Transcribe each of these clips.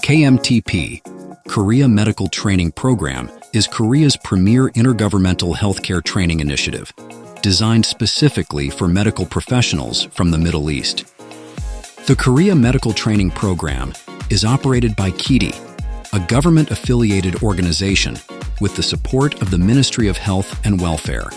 KMTP, Korea Medical Training Program, is Korea's premier intergovernmental healthcare training initiative, designed specifically for medical professionals from the Middle East. The Korea Medical Training Program is operated by KIDI, a government-affiliated organization with the support of the Ministry of Health and Welfare.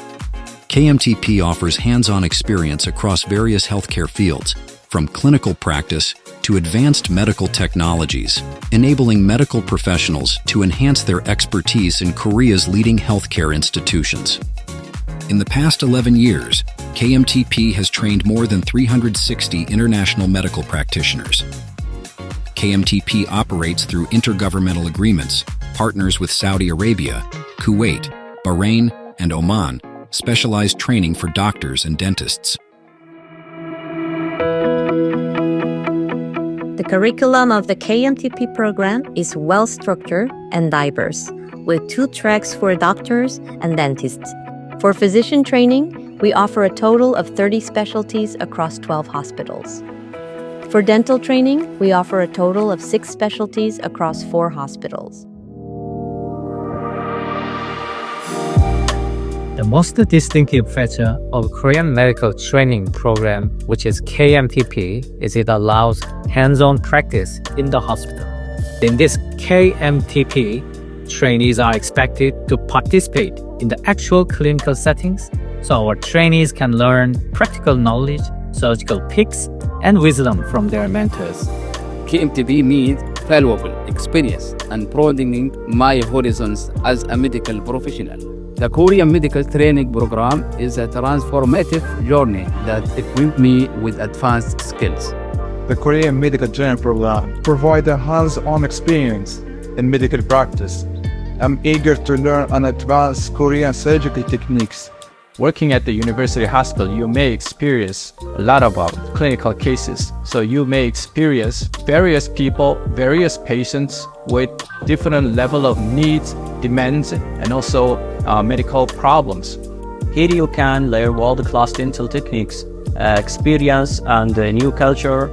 KMTP offers hands-on experience across various healthcare fields, from clinical practice to advanced medical technologies, enabling medical professionals to enhance their expertise in Korea's leading healthcare institutions. In the past 11 years, KMTP has trained more than 360 international medical practitioners. KMTP operates through intergovernmental agreements, partners with Saudi Arabia, Kuwait, Bahrain, and Oman, specialized training for doctors and dentists. The curriculum of the KMTP program is well-structured and diverse, with 2 tracks for doctors and dentists. For physician training, we offer a total of 30 specialties across 12 hospitals. For dental training, we offer a total of 6 specialties across 4 hospitals. The most distinctive feature of Korean Medical Training Program, which is KMTP, is it allows hands-on practice in the hospital. In this KMTP, trainees are expected to participate in the actual clinical settings, so our trainees can learn practical knowledge, surgical picks, and wisdom from their mentors. KMTP means valuable experience and broadening my horizons as a medical professional. The Korean Medical Training Program is a transformative journey that equipped me with advanced skills. The Korean Medical Training Program provides a hands-on experience in medical practice. I'm eager to learn and advance Korean surgical techniques. Working at the university hospital, you may experience a lot about clinical cases. So you may experience various people, various patients with different level of needs, demands, and also medical problems. Here you can learn world-class dental techniques, experience and a new culture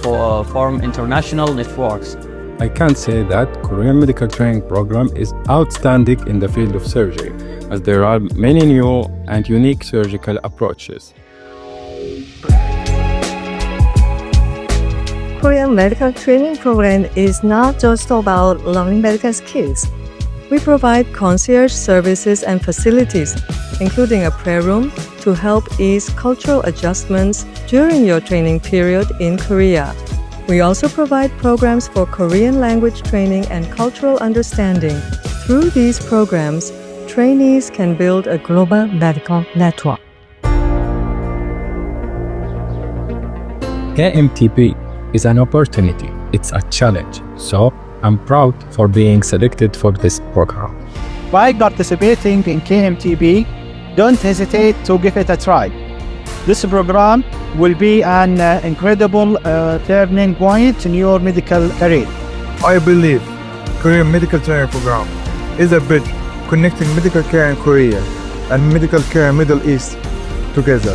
form international networks. I can say that Korean Medical Training Program is outstanding in the field of surgery, as there are many new and unique surgical approaches. Korean Medical Training Program is not just about learning medical skills. We provide concierge services and facilities, including a prayer room, to help ease cultural adjustments during your training period in Korea. We also provide programs for Korean language training and cultural understanding. Through these programs, trainees can build a global medical network. KMTP is an opportunity, it's a challenge, so I'm proud for being selected for this program. By participating in KMTP, don't hesitate to give it a try. This program will be an incredible turning point in your medical career. I believe Korean Medical Training Program is a bridge connecting medical care in Korea and medical care in Middle East together.